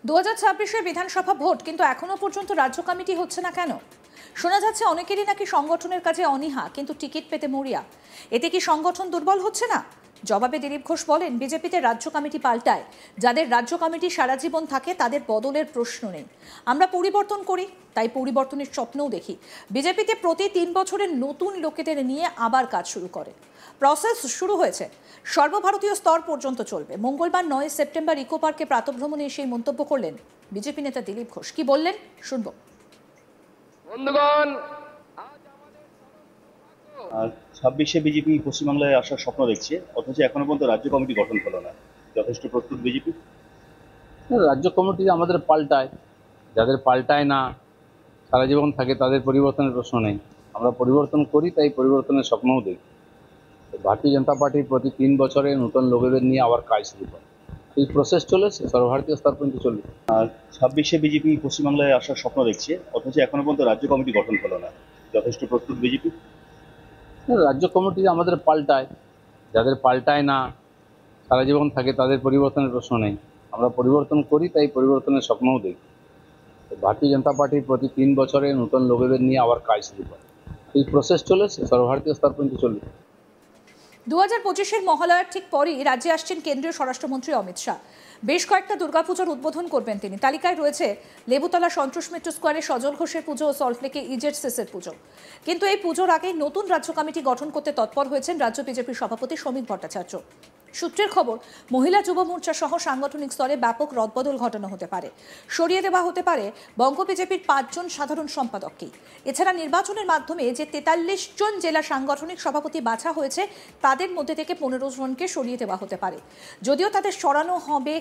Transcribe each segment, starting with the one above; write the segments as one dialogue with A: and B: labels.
A: 2026-এর বিধানসভা ভোট, কিন্তু এখনো পর্যন্ত রাজ্য কমিটি হচ্ছে না কেন? শোনা যাচ্ছে অনেকেরই নাকি সংগঠনের কাজে অনীহা, কিন্তু টিকিট পেতে মরিয়া। এতে কি সংগঠন দুর্বল হচ্ছে না? জবাবে দিলীপ ঘোষ বলেন, বিজেপিতে রাজ্য কমিটি পাল্টায়, যাদের রাজ্য কমিটি সারা জীবন থাকে তাদের বদলের প্রশ্ন নেই। আমরা পরিবর্তন করি, তাই পরিবর্তনের স্বপ্নও দেখি। বিজেপিতে প্রতি 3 বছরের নতুন লোকেদের নিয়ে আবার কাজ শুরু করে। প্রসেস শুরু হয়েছে, সর্বভারতীয় স্তর পর্যন্ত চলবে। মঙ্গলবার 9 সেপ্টেম্বর ইকো পার্কে প্রাতঃভ্রমণে সেই মন্তব্য করলেন বিজেপি নেতা দিলীপ ঘোষ। কি বললেন শুনবো।
B: বন্ধুগণ,
C: 26-এ বিজেপি পশ্চিমবাংলায় আসার স্বপ্ন দেখছে, অথচ এখনো পর্যন্ত রাজ্য কমিটি গঠন হলো না। যথেষ্ট প্রস্তুত বিজেপি?
B: রাজ্য কমিটি আমাদের পাল্টায়, যাদের পাল্টায় না সারা জীবন থাকে তাদের পরিবর্তনের প্রশ্ন নেই। আমরা পরিবর্তন করি, তাই পরিবর্তনের স্বপ্নও দেখি। ভারতীয় জনতা পার্টি প্রতি 3 বছরে নতুন লোকেদের নিয়ে আবার কাজ শুরু করে। এই প্রসেস চলেছে, সর্বভারতীয় স্তর পর্যন্ত চলবে।
C: 26-এ বিজেপি পশ্চিমবাংলায় আসার স্বপ্ন দেখছে, অথচ এখনো পর্যন্ত রাজ্য কমিটি গঠন হলো না। যথেষ্ট প্রস্তুত বিজেপি?
B: রাজ্য কমিটি আমাদের পাল্টায়, যাদের পাল্টায় না সারা জীবন থাকে তাদের পরিবর্তনের প্রশ্ন নেই। আমরা পরিবর্তন করি, তাই পরিবর্তনের স্বপ্নও দেখি। ভারতীয় জনতা পার্টি প্রতি 3 বছরে নতুন লোকেদের নিয়ে আবার কাজ শুরু করে। এই প্রসেস চলেছে, সর্বভারতীয় স্তর পর্যন্ত চলবে।
A: 2025-এর মহালয়ার ঠিক পরই রাজ্যে আসছেন কেন্দ্রীয় স্বরাষ্ট্রমন্ত্রী অমিত শাহ। বেশ কয়েকটা দুর্গাপুজোর উদ্বোধন করবেন তিনি। তালিকায় রয়েছে লেবুতলা সন্তোষ মিত্র স্কোয়ারে সজল ঘোষের পুজো ও সল্টলেকে ইজেট সেসের পুজো। কিন্তু এই পুজোর আগেই নতুন রাজ্য কমিটি গঠন করতে তৎপর হয়েছেন রাজ্য বিজেপির সভাপতি শ্রমিক ভট্টাচার্য। সূত্রের খবর, মহিলা যুব মোর্চা সহ সাংগঠনিক স্তরে ব্যাপক রদবদল ঘটানো হতে পারে। সরিয়ে দেওয়া হতে পারে বঙ্গ বিজেপির 5 জন সাধারণ সম্পাদককে। এছাড়া নির্বাচনের মাধ্যমে যে 43 জন জেলা সাংগঠনিক সভাপতি বাছা হয়েছে তাদের মধ্যে থেকে 15 জনকে সরিয়ে দেওয়া হতে পারে। যদিও তাদের সরানো হবে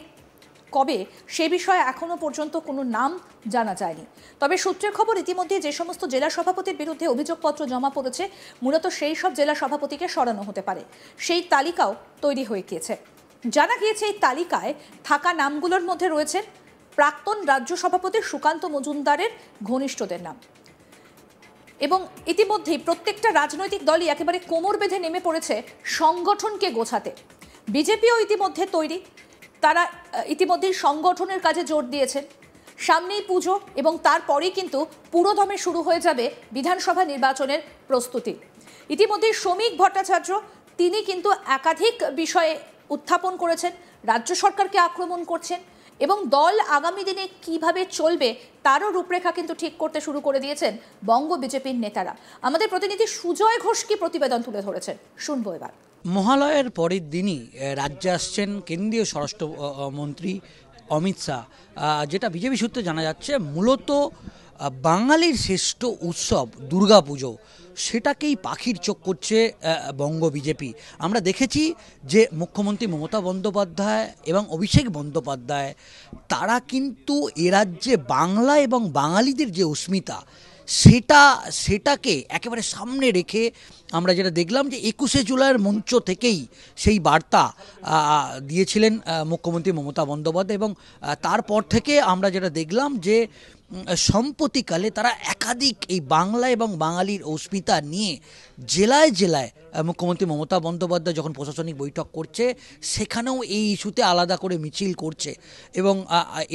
A: কবে সে বিষয়ে এখনো পর্যন্ত কোনো নাম জানা যায়নি। তবে সূত্রের খবর, ইতিমধ্যে যে সমস্ত জেলা সভাপতির বিরুদ্ধে অভিযোগপত্র জমা পড়েছে, মূলত সেই সব জেলা সভাপতিকে সরানো হতে পারে। সেই তালিকাও তৈরি হয়ে গিয়েছে। জানা গিয়েছে এই তালিকায় থাকা নামগুলোর মধ্যে রয়েছেন প্রাক্তন রাজ্য সভাপতি সুকান্ত মজুমদারের ঘনিষ্ঠদের নাম। এবং ইতিমধ্যেই প্রত্যেকটা রাজনৈতিক দলই একেবারে কোমর বেঁধে নেমে পড়েছে সংগঠনকে গোছাতে। বিজেপিও ইতিমধ্যে তৈরি, তারা ইতিমধ্যেই সংগঠনের কাজে জোর দিয়েছেন। সামনেই পুজো এবং তারপরেই কিন্তু পুরোদমে শুরু হয়ে যাবে বিধানসভা নির্বাচনের প্রস্তুতি। ইতিমধ্যেই শ্রমিক ভট্টাচার্য তিনি কিন্তু একাধিক বিষয়ে উত্থাপন করেছেন, রাজ্য সরকারকে আক্রমণ করছেন এবং দল আগামী দিনে কিভাবে চলবে তারও রূপরেখা কিন্তু ঠিক করতে শুরু করে দিয়েছেন বঙ্গ বিজেপির নেতারা। আমাদের প্রতিনিধি সুজয় ঘোষ কি প্রতিবেদন তুলে ধরেছেন শুনবো এবার।
D: মহালয়ের পরের দিনই রাজ্যে আসছেন কেন্দ্রীয় স্বরাষ্ট্রমন্ত্রী অমিত শাহ। যেটা বিজেপি সূত্রে জানা যাচ্ছে, মূলত বাঙালির শ্রেষ্ঠ উৎসব দুর্গাপুজো, সেটাকেই পাখির চোখ করছে বঙ্গ বিজেপি। আমরা দেখেছি যে মুখ্যমন্ত্রী মমতা বন্দ্যোপাধ্যায় এবং অভিষেক বন্দ্যোপাধ্যায় তারা কিন্তু এ রাজ্যে বাংলা এবং বাঙালিদের যে অস্মিতা সেটাকে একেবারে সামনে রেখে আমরা যেটা দেখলাম যে 21শে জুলাইয়ের মঞ্চ থেকেই সেই বার্তা দিয়েছিলেন মুখ্যমন্ত্রী মমতা বন্দ্যোপাধ্যায়। এবং তারপর থেকে আমরা যেটা দেখলাম যে সম্প্রতিকালে তারা একাধিক এই বাংলা এবং বাঙালির অস্মিতা নিয়ে জেলায় জেলায় মুখ্যমন্ত্রী মমতা বন্দ্যোপাধ্যায় যখন প্রশাসনিক বৈঠক করছে সেখানেও এই ইস্যুতে আলাদা করে মিছিল করছে। এবং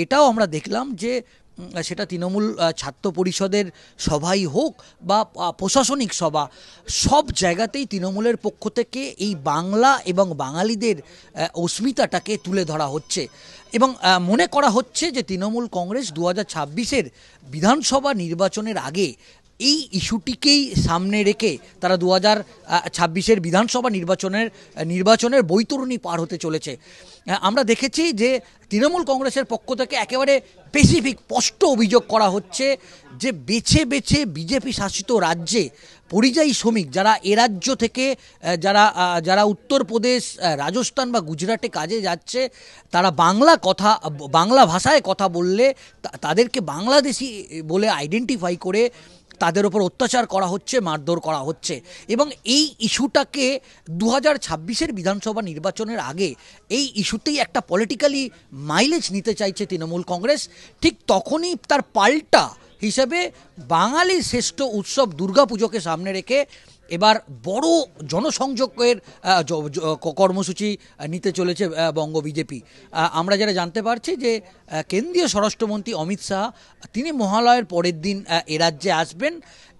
D: এটাও আমরা দেখলাম যে সেটা তৃণমূল ছাত্র পরিষদের সভাই হোক বা প্রশাসনিক সভা, সব জায়গাতেই তৃণমূলের পক্ষ থেকে এই বাংলা এবং বাঙালিদের অস্মিতাটাকে তুলে ধরা হচ্ছে। এবং মনে করা হচ্ছে যে তৃণমূল কংগ্রেস 2026-এর বিধানসভা নির্বাচনের আগে এই ইস্যুটিকেই সামনে রেখে তারা 2026-এর বিধানসভা নির্বাচনের বৈতরণী পার হতে চলেছে। আমরা দেখেছি যে তৃণমূল কংগ্রেসের পক্ষ থেকে একেবারে স্পেসিফিক স্পষ্ট অভিযোগ করা হচ্ছে যে বেছে বেছে বিজেপি শাসিত রাজ্যে পরিযায়ী শ্রমিক যারা এ রাজ্য থেকে যারা উত্তরপ্রদেশ, রাজস্থান বা গুজরাটে কাজে যাচ্ছে, তারা বাংলা ভাষায় কথা বললে তাদেরকে বাংলাদেশি বলে আইডেন্টিফাই করে তাদের ওপর অত্যাচার করা হচ্ছে, মারধর করা হচ্ছে। এবং এই ইস্যুটাকে 2026-এর বিধানসভা নির্বাচনের আগে এই ইস্যুতেই একটা পলিটিক্যালি মাইলেজ নিতে চাইছে তৃণমূল কংগ্রেস। ঠিক তখনই তার পাল্টা হিসেবে বাঙালির শ্রেষ্ঠ উৎসব দুর্গাপুজোকে সামনে রেখে এবার বড় জনসংযোগের কর্মসূচি নিতে চলেছে বঙ্গ বিজেপি। আমরা যারা জানতে পারছি যে কেন্দ্রীয় স্বরাষ্ট্রমন্ত্রী অমিত শাহ তিনি মহালয়ের পরের দিন এ রাজ্যে আসবেন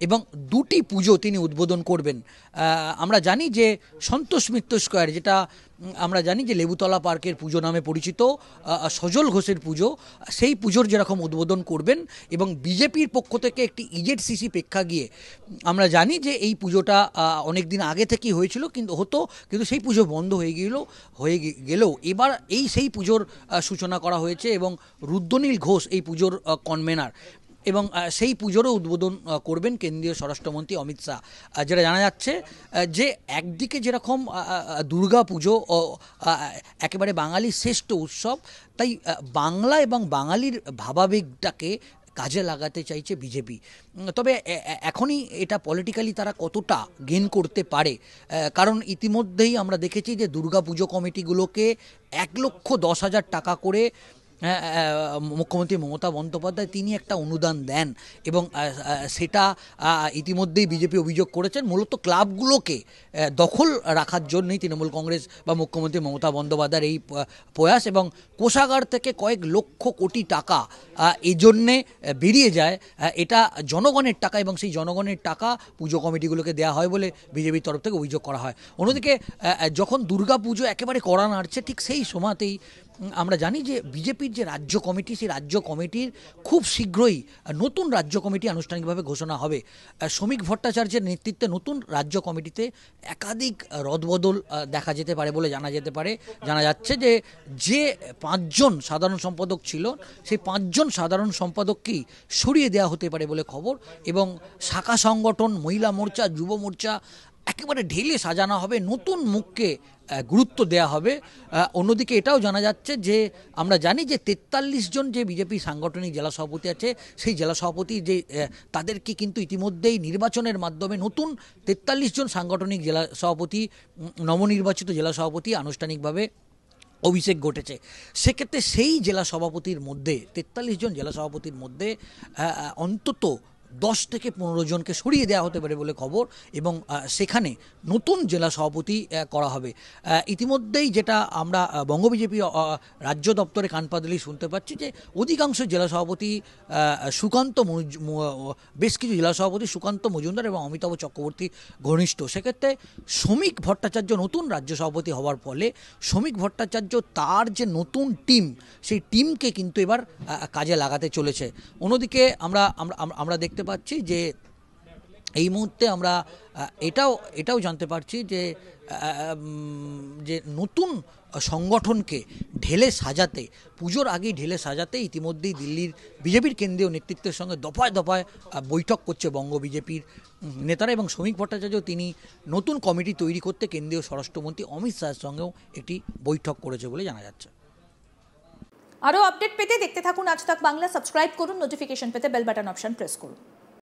D: এবং দুটি পুজো তিনি উদ্বোধন করবেন। আমরা জানি যে সন্তোষ মিত্র স্কোয়ার, যেটা আমরা জানি যে লেবুতলা পার্কের পুজো নামে পরিচিত, সজল ঘোষের পুজো, সেই পুজোর যেরকম উদ্বোধন করবেন এবং বিজেপির পক্ষ থেকে একটি ইজেডসিসি প্রেক্ষাগৃহে আমরা জানি যে এই পুজোটা অনেক দিন আগে থেকেই হয়েছিল, কিন্তু সেই পুজো বন্ধ হয়ে গেলেও এবার সেই পুজোর সূচনা করা হয়েছে এবং রুদ্রনীল ঘোষ এই পুজোর কনভেনার এবং সেই পুজোরও উদ্বোধন করবেন কেন্দ্রীয় স্বরাষ্ট্রমন্ত্রী অমিত শাহ। যেটা জানা যাচ্ছে যে একদিকে যেরকম দুর্গা পুজো একেবারে বাঙালির শ্রেষ্ঠ উৎসব, তাই বাংলা এবং বাঙালির ভাবাবেগটাকে কাজে লাগাতে চাইছে বিজেপি। তবে এখনই এটা পলিটিক্যালি তারা কতটা গেইন করতে পারে, কারণ ইতিমধ্যেই আমরা দেখেছি যে দুর্গা পুজো কমিটিগুলোকে 1,10,000 টাকা করে মুখ্যমন্ত্রী মমতা বন্দ্যোপাধ্যায় তিনি একটা অনুদান দেন এবং সেটা ইতিমধ্যেই বিজেপি অভিযোগ করেছেন মূলত ক্লাবগুলোকে দখল রাখার জন্যই তৃণমূল কংগ্রেস বা মুখ্যমন্ত্রী মমতা বন্দ্যোপাধ্যায়ের এই প্রয়াস, এবং কোষাগার থেকে কয়েক লক্ষ কোটি টাকা এই জন্যে বেরিয়ে যায়। এটা জনগণের টাকা এবং সেই জনগণের টাকা পুজো কমিটিগুলোকে দেওয়া হয় বলে বিজেপির তরফ থেকে অভিযোগ করা হয়। অন্যদিকে যখন দুর্গা পুজো একেবারে কড়া নাড়ছে, ঠিক সেই সময়তেই আমরা জানি যে বিজেপির যে রাজ্য কমিটি, সেই রাজ্য কমিটির খুব শীঘ্রই নতুন রাজ্য কমিটি আনুষ্ঠানিকভাবে ঘোষণা হবে। শ্রমিক ভট্টাচার্যের নেতৃত্বে নতুন রাজ্য কমিটিতে একাধিক রদবদল দেখা যেতে পারে বলে জানা যাচ্ছে যে 5 জন সাধারণ সম্পাদক ছিল, সেই 5 জন সাধারণ সম্পাদককেই সরিয়ে দেওয়া হতে পারে বলে খবর, এবং শাখা সংগঠন, মহিলা মোর্চা, যুব মোর্চা একেবারে ঢেলে সাজানো হবে, নতুন মুখকে গুরুত্ব দেওয়া হবে। অন্যদিকে এটাও জানা যাচ্ছে যে আমরা জানি যে 43 জন যে বিজেপি সাংগঠনিক জেলা সভাপতি আছে, সেই জেলা সভাপতি যে তাদেরকে কিন্তু ইতিমধ্যেই নির্বাচনের মাধ্যমে নতুন 43 জন সাংগঠনিক জেলা সভাপতি, নবনির্বাচিত জেলা সভাপতি আনুষ্ঠানিকভাবে অভিষেক ঘটেছে। সেক্ষেত্রে সেই জেলা সভাপতির মধ্যে 43 জন জেলা সভাপতির মধ্যে অন্তত 10 থেকে 15 জনকে সরিয়ে দেওয়া হতে পারে বলে খবর, এবং সেখানে নতুন জেলা সভাপতি করা হবে। ইতিমধ্যেই যেটা আমরা বঙ্গ বিজেপি রাজ্য দপ্তরে কান পাতলি শুনতে পাচ্ছি যে অধিকাংশ জেলা সভাপতি বেশ কিছু জেলা সভাপতি সুকান্ত মজুমদার এবং অমিতাভ চক্রবর্তী ঘনিষ্ঠ। সেক্ষেত্রে শ্রমিক ভট্টাচার্য নতুন রাজ্য সভাপতি হওয়ার ফলে শ্রমিক ভট্টাচার্য তার যে নতুন টিম, সেই টিমকে কিন্তু এবার কাজে লাগাতে চলেছে। অন্যদিকে আমরা দেখতে পাচ্ছি যে এই মুহূর্তে আমরা এটাও জানতে পারছি যে নতুন সংগঠনকে পুজোর আগেই ঢেলে সাজাতে ইতিমধ্যেই দিল্লির বিজেপির কেন্দ্রীয় নেতৃত্বের সঙ্গে দফায় দফায় বৈঠক করছে বঙ্গ বিজেপির নেতারা, এবং শ্রমিক ভট্টাচার্য তিনি নতুন কমিটি তৈরি করতে কেন্দ্রীয় স্বরাষ্ট্রমন্ত্রী অমিত শাহের সঙ্গেও একটি বৈঠক করেছে বলে জানা যাচ্ছে।
A: আরও আপডেট পেতে দেখতে থাকুন আজ তাক বাংলা, সাবস্ক্রাইব করুন, নোটিফিকেশন পেতে বেল বাটন অপশন প্রেস করুন।